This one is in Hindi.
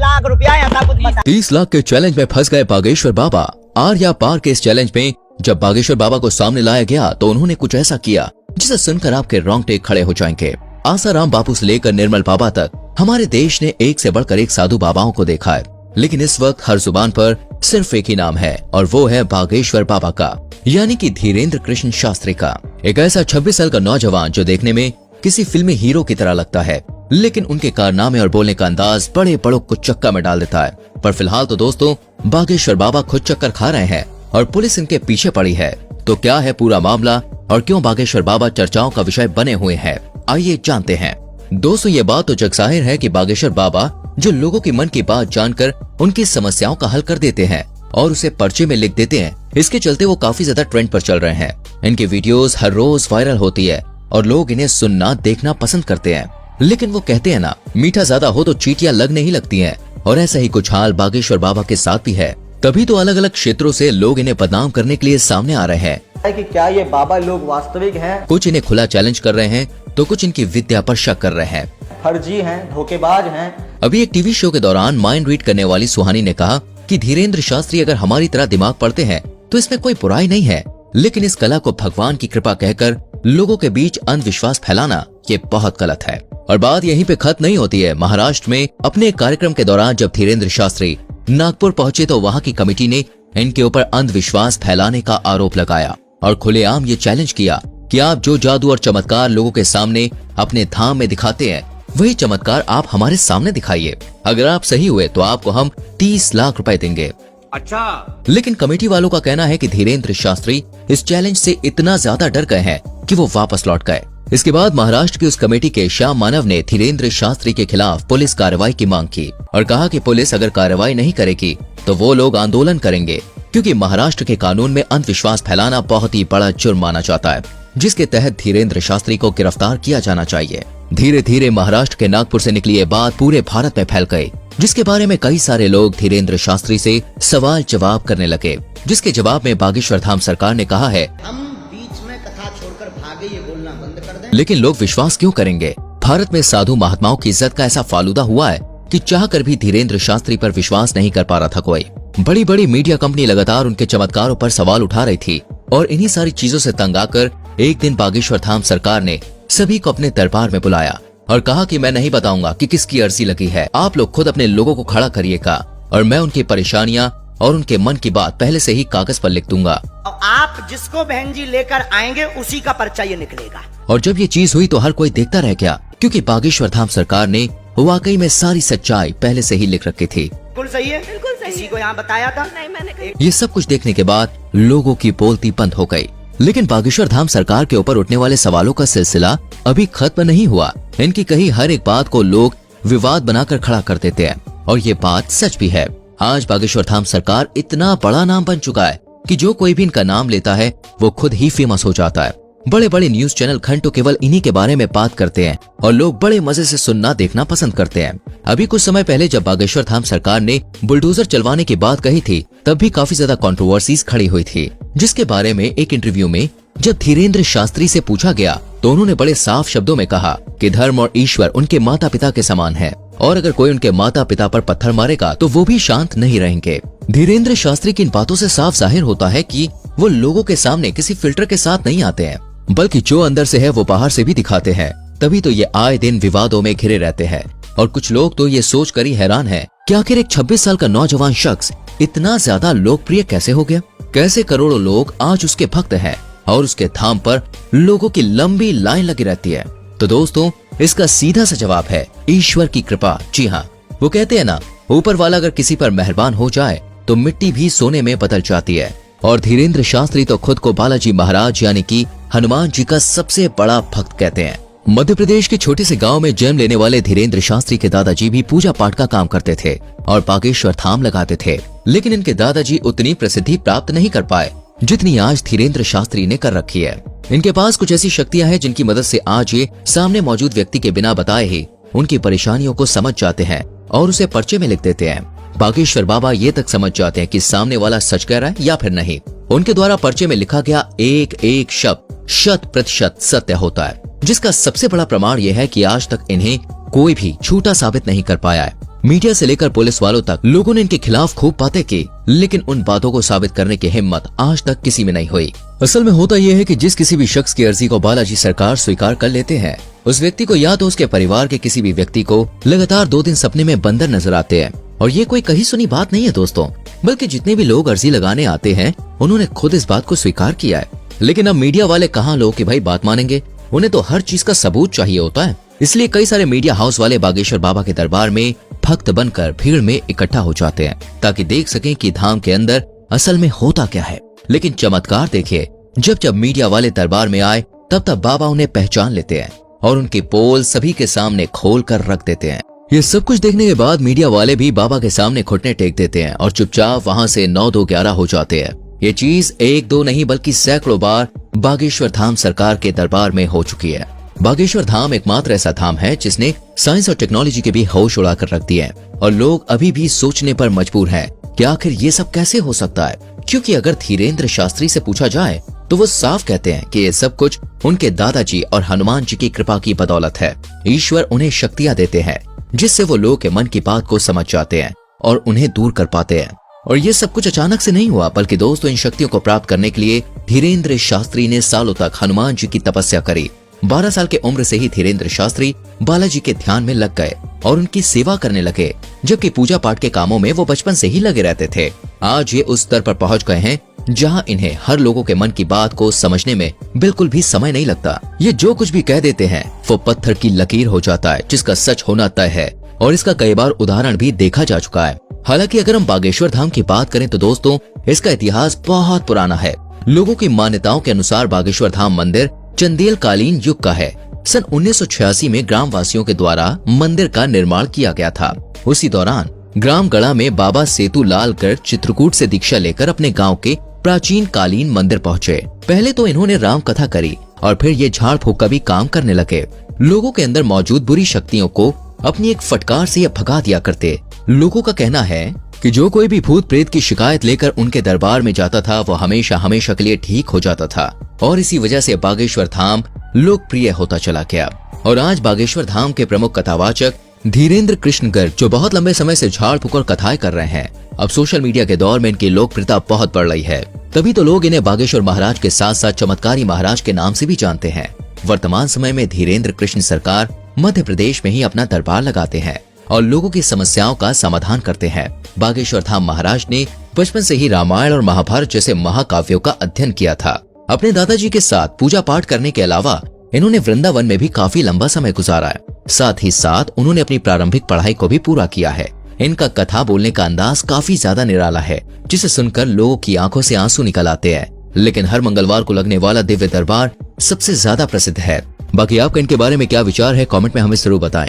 लाख रुपया ऐसा कुछ बता। 30 लाख के चैलेंज में फंस गए बागेश्वर बाबा। आर्या पार के इस चैलेंज में जब बागेश्वर बाबा को सामने लाया गया तो उन्होंने कुछ ऐसा किया जिसे सुनकर आपके रोंगटे खड़े हो जाएंगे। आसाराम बापू से लेकर निर्मल बाबा तक हमारे देश ने एक से बढ़कर एक साधु बाबाओं को देखा है, लेकिन इस वक्त हर जुबान पर सिर्फ एक ही नाम है और वो है बागेश्वर बाबा का, यानी कि धीरेन्द्र कृष्ण शास्त्री का। एक ऐसा 26 साल का नौजवान जो देखने में किसी फिल्मी हीरो की तरह लगता है, लेकिन उनके कारनामे और बोलने का अंदाज बड़े बड़ों को चक्का में डाल देता है। पर फिलहाल तो दोस्तों बागेश्वर बाबा खुद चक्कर खा रहे हैं और पुलिस इनके पीछे पड़ी है। तो क्या है पूरा मामला और क्यों बागेश्वर बाबा चर्चाओं का विषय बने हुए हैं, आइए जानते हैं। दोस्तों ये बात तो जगजाहिर है कि बागेश्वर बाबा जो लोगों की मन की बात जानकर उनकी समस्याओं का हल कर देते हैं और उसे पर्चे में लिख देते हैं, इसके चलते वो काफी ज्यादा ट्रेंड पर चल रहे हैं। इनकी वीडियोस हर रोज वायरल होती है और लोग इन्हें सुनना देखना पसंद करते हैं। लेकिन वो कहते हैं ना, मीठा ज्यादा हो तो चींटियां लगने ही लगती हैं, और ऐसा ही कुछ हाल बागेश्वर बाबा के साथ भी है। तभी तो अलग अलग क्षेत्रों से लोग इन्हें बदनाम करने के लिए सामने आ रहे हैं कि क्या ये बाबा लोग वास्तविक हैं? कुछ इन्हें खुला चैलेंज कर रहे हैं तो कुछ इनकी विद्या पर शक कर रहे हैं, फर्जी हैं, धोखेबाज हैं। अभी एक टीवी शो के दौरान माइंड रीड करने वाली सुहानी ने कहा कि धीरेन्द्र शास्त्री अगर हमारी तरह दिमाग पढ़ते हैं तो इसमें कोई बुराई नहीं है, लेकिन इस कला को भगवान की कृपा कहकर लोगों के बीच अंधविश्वास फैलाना ये बहुत गलत है। और बात यहीं पे खत्म नहीं होती है। महाराष्ट्र में अपने एक कार्यक्रम के दौरान जब धीरेन्द्र शास्त्री नागपुर पहुंचे तो वहां की कमेटी ने इनके ऊपर अंधविश्वास फैलाने का आरोप लगाया और खुलेआम ये चैलेंज किया कि आप जो जादू और चमत्कार लोगों के सामने अपने धाम में दिखाते हैं, वही चमत्कार आप हमारे सामने दिखाइए। अगर आप सही हुए तो आपको हम 30 लाख रुपए देंगे। अच्छा। लेकिन कमेटी वालों का कहना है कि धीरेन्द्र शास्त्री इस चैलेंज से इतना ज्यादा डर गए हैं कि वो वापस लौट गए। इसके बाद महाराष्ट्र की उस कमेटी के श्याम मानव ने धीरेन्द्र शास्त्री के खिलाफ पुलिस कार्रवाई की मांग की और कहा कि पुलिस अगर कार्रवाई नहीं करेगी तो वो लोग आंदोलन करेंगे, क्योंकि महाराष्ट्र के कानून में अंधविश्वास फैलाना बहुत ही बड़ा जुर्म माना जाता है, जिसके तहत धीरेन्द्र शास्त्री को गिरफ्तार किया जाना चाहिए। धीरे धीरे महाराष्ट्र के नागपुर से निकली ये बात पूरे भारत में फैल गई, जिसके बारे में कई सारे लोग धीरेन्द्र शास्त्री से सवाल जवाब करने लगे, जिसके जवाब में बागेश्वर धाम सरकार ने कहा है हम बीच में कथा छोड़कर भागे, ये बोलना बंद कर दें। लेकिन लोग विश्वास क्यों करेंगे? भारत में साधु महात्माओं की इज्जत का ऐसा फालूदा हुआ है कि चाहकर भी धीरेन्द्र शास्त्री पर विश्वास नहीं कर पा रहा था कोई। बड़ी बड़ी मीडिया कंपनी लगातार उनके चमत्कारों पर सवाल उठा रही थी और इन्हीं सारी चीजों से तंग आकर एक दिन बागेश्वर धाम सरकार ने सभी को अपने दरबार में बुलाया और कहा कि मैं नहीं बताऊंगा कि किसकी अर्जी लगी है, आप लोग खुद अपने लोगों को खड़ा करिएगा और मैं उनकी परेशानियां और उनके मन की बात पहले से ही कागज पर लिख दूंगा और आप जिसको बहन जी लेकर आएंगे उसी का पर्चा ये निकलेगा। और जब ये चीज हुई तो हर कोई देखता रह गया, क्योंकि बागेश्वर धाम सरकार ने वाकई में सारी सच्चाई पहले से ही लिख रखी थी। बिल्कुल सही है, बिल्कुल सही। किसी को यहाँ बताया था? नहीं, मैंने। ये सब कुछ देखने के बाद लोगों की बोलती बंद हो गई, लेकिन बागेश्वर धाम सरकार के ऊपर उठने वाले सवालों का सिलसिला अभी खत्म नहीं हुआ। इनकी कही हर एक बात को लोग विवाद बनाकर खड़ा कर देते हैं और ये बात सच भी है। आज बागेश्वर धाम सरकार इतना बड़ा नाम बन चुका है कि जो कोई भी इनका नाम लेता है वो खुद ही फेमस हो जाता है। बड़े बड़े न्यूज चैनल घंटों केवल इन्हीं के बारे में बात करते हैं और लोग बड़े मजे से सुनना देखना पसंद करते हैं। अभी कुछ समय पहले जब बागेश्वर धाम सरकार ने बुलडोजर चलवाने की बात कही थी, तब भी काफी ज्यादा कंट्रोवर्सीज खड़ी हुई थी, जिसके बारे में एक इंटरव्यू में जब धीरेन्द्र शास्त्री से पूछा गया तो उन्होंने बड़े साफ शब्दों में कहा कि धर्म और ईश्वर उनके माता पिता के समान है और अगर कोई उनके माता पिता पर पत्थर मारेगा तो वो भी शांत नहीं रहेंगे। धीरेन्द्र शास्त्री की इन बातों से साफ जाहिर होता है कि वो लोगों के सामने किसी फिल्टर के साथ नहीं आते हैं, बल्कि जो अंदर से है वो बाहर से भी दिखाते हैं। तभी तो ये आए दिन विवादों में घिरे रहते हैं और कुछ लोग तो ये सोच कर ही हैरान है कि आखिर एक 26 साल का नौजवान शख्स इतना ज्यादा लोकप्रिय कैसे हो गया, कैसे करोड़ों लोग आज उसके भक्त हैं और उसके धाम पर लोगों की लंबी लाइन लगी रहती है। तो दोस्तों इसका सीधा सा जवाब है ईश्वर की कृपा। जी हाँ, वो कहते हैं ना, ऊपर वाला अगर किसी पर मेहरबान हो जाए तो मिट्टी भी सोने में बदल जाती है। और धीरेन्द्र शास्त्री तो खुद को बालाजी महाराज यानी कि हनुमान जी का सबसे बड़ा भक्त कहते हैं। मध्य प्रदेश के छोटे से गांव में जन्म लेने वाले धीरेन्द्र शास्त्री के दादाजी भी पूजा पाठ का काम करते थे और बागेश्वर धाम लगाते थे, लेकिन इनके दादाजी उतनी प्रसिद्धि प्राप्त नहीं कर पाए जितनी आज धीरेन्द्र शास्त्री ने कर रखी है। इनके पास कुछ ऐसी शक्तियां हैं जिनकी मदद से आज ये सामने मौजूद व्यक्ति के बिना बताए ही उनकी परेशानियों को समझ जाते हैं और उसे पर्चे में लिख देते हैं। बागेश्वर बाबा ये तक समझ जाते हैं कि सामने वाला सच कह रहा है या फिर नहीं। उनके द्वारा पर्चे में लिखा गया एक एक शब्द 100% सत्य होता है, जिसका सबसे बड़ा प्रमाण यह है कि आज तक इन्हें कोई भी झूठा साबित नहीं कर पाया है। मीडिया से लेकर पुलिस वालों तक लोगों ने इनके खिलाफ खूब बातें की, लेकिन उन बातों को साबित करने की हिम्मत आज तक किसी में नहीं हुई। असल में होता यह है कि जिस किसी भी शख्स की अर्जी को बालाजी सरकार स्वीकार कर लेते हैं, उस व्यक्ति को या तो उसके परिवार के किसी भी व्यक्ति को लगातार 2 दिन सपने में बंदर नजर आते हैं। और ये कोई कही सुनी बात नहीं है दोस्तों, बल्कि जितने भी लोग अर्जी लगाने आते हैं उन्होंने खुद इस बात को स्वीकार किया है। लेकिन अब मीडिया वाले कहाँ लोग कि भाई बात मानेंगे, उन्हें तो हर चीज का सबूत चाहिए होता है। इसलिए कई सारे मीडिया हाउस वाले बागेश्वर बाबा के दरबार में भक्त बनकर भीड़ में इकट्ठा हो जाते हैं, ताकि देख सकें कि धाम के अंदर असल में होता क्या है। लेकिन चमत्कार देखिए, जब मीडिया वाले दरबार में आए तब बाबा उन्हें पहचान लेते हैं और उनकी पोल सभी के सामने खोल कर रख देते हैं। ये सब कुछ देखने के बाद मीडिया वाले भी बाबा के सामने घुटने टेक देते हैं और चुपचाप वहाँ से 9-2-11 हो जाते हैं। ये चीज 1-2 नहीं बल्कि सैकड़ों बार बागेश्वर धाम सरकार के दरबार में हो चुकी है। बागेश्वर धाम एकमात्र ऐसा धाम है जिसने साइंस और टेक्नोलॉजी के भी होश उड़ाकर रख दिए हैं, और लोग अभी भी सोचने पर मजबूर हैं कि आखिर ये सब कैसे हो सकता है। क्योंकि अगर धीरेन्द्र शास्त्री से पूछा जाए तो वो साफ कहते हैं कि ये सब कुछ उनके दादाजी और हनुमान जी की कृपा की बदौलत है। ईश्वर उन्हें शक्तियाँ देते हैं जिससे वो लोग के मन की बात को समझ जाते हैं और उन्हें दूर कर पाते हैं। और ये सब कुछ अचानक से नहीं हुआ, बल्कि दोस्तों इन शक्तियों को प्राप्त करने के लिए धीरेन्द्र शास्त्री ने सालों तक हनुमान जी की तपस्या करी। 12 साल के उम्र से ही धीरेन्द्र शास्त्री बालाजी के ध्यान में लग गए और उनकी सेवा करने लगे, जबकि पूजा पाठ के कामों में वो बचपन से ही लगे रहते थे। आज ये उस स्तर पर पहुंच गए हैं जहां इन्हें हर लोगों के मन की बात को समझने में बिल्कुल भी समय नहीं लगता। ये जो कुछ भी कह देते हैं वो पत्थर की लकीर हो जाता है, जिसका सच होना तय है। और इसका कई बार उदाहरण भी देखा जा चुका है। हालांकि अगर हम बागेश्वर धाम की बात करें तो दोस्तों इसका इतिहास बहुत पुराना है। लोगों की मान्यताओं के अनुसार बागेश्वर धाम मंदिर चंदेल कालीन युग का है। सन 1986 में ग्रामवासियों के द्वारा मंदिर का निर्माण किया गया था। उसी दौरान ग्राम गढ़ा में बाबा सेतु लालगढ़ चित्रकूट से दीक्षा लेकर अपने गांव के प्राचीन कालीन मंदिर पहुंचे। पहले तो इन्होंने राम कथा करी और फिर ये झाड़ फूक का भी काम करने लगे। लोगों के अंदर मौजूद बुरी शक्तियों को अपनी एक फटकार से ये भगा दिया करते। लोगों का कहना है कि जो कोई भी भूत प्रेत की शिकायत लेकर उनके दरबार में जाता था वो हमेशा हमेशा के लिए ठीक हो जाता था, और इसी वजह से बागेश्वर धाम लोकप्रिय होता चला गया। और आज बागेश्वर धाम के प्रमुख कथावाचक धीरेन्द्र कृष्ण गर्ग, जो बहुत लंबे समय से झाड़ फूक और कथाएं कर रहे हैं, अब सोशल मीडिया के दौर में इनकी लोकप्रियता बहुत बढ़ रही है। तभी तो लोग इन्हें बागेश्वर महाराज के साथ साथ चमत्कारी महाराज के नाम से भी जानते हैं। वर्तमान समय में धीरेन्द्र कृष्ण सरकार मध्य प्रदेश में ही अपना दरबार लगाते हैं और लोगों की समस्याओं का समाधान करते हैं। बागेश्वर धाम महाराज ने बचपन से ही रामायण और महाभारत जैसे महाकाव्यों का अध्ययन किया था। अपने दादाजी के साथ पूजा पाठ करने के अलावा इन्होंने वृंदावन में भी काफी लंबा समय गुजारा है। साथ ही साथ उन्होंने अपनी प्रारंभिक पढ़ाई को भी पूरा किया है। इनका कथा बोलने का अंदाज काफी ज्यादा निराला है, जिसे सुनकर लोगों की आंखों से आंसू निकल आते हैं। लेकिन हर मंगलवार को लगने वाला दिव्य दरबार सबसे ज्यादा प्रसिद्ध है। बाकी आपका इनके बारे में क्या विचार है, कमेंट में हमें जरूर बताएं।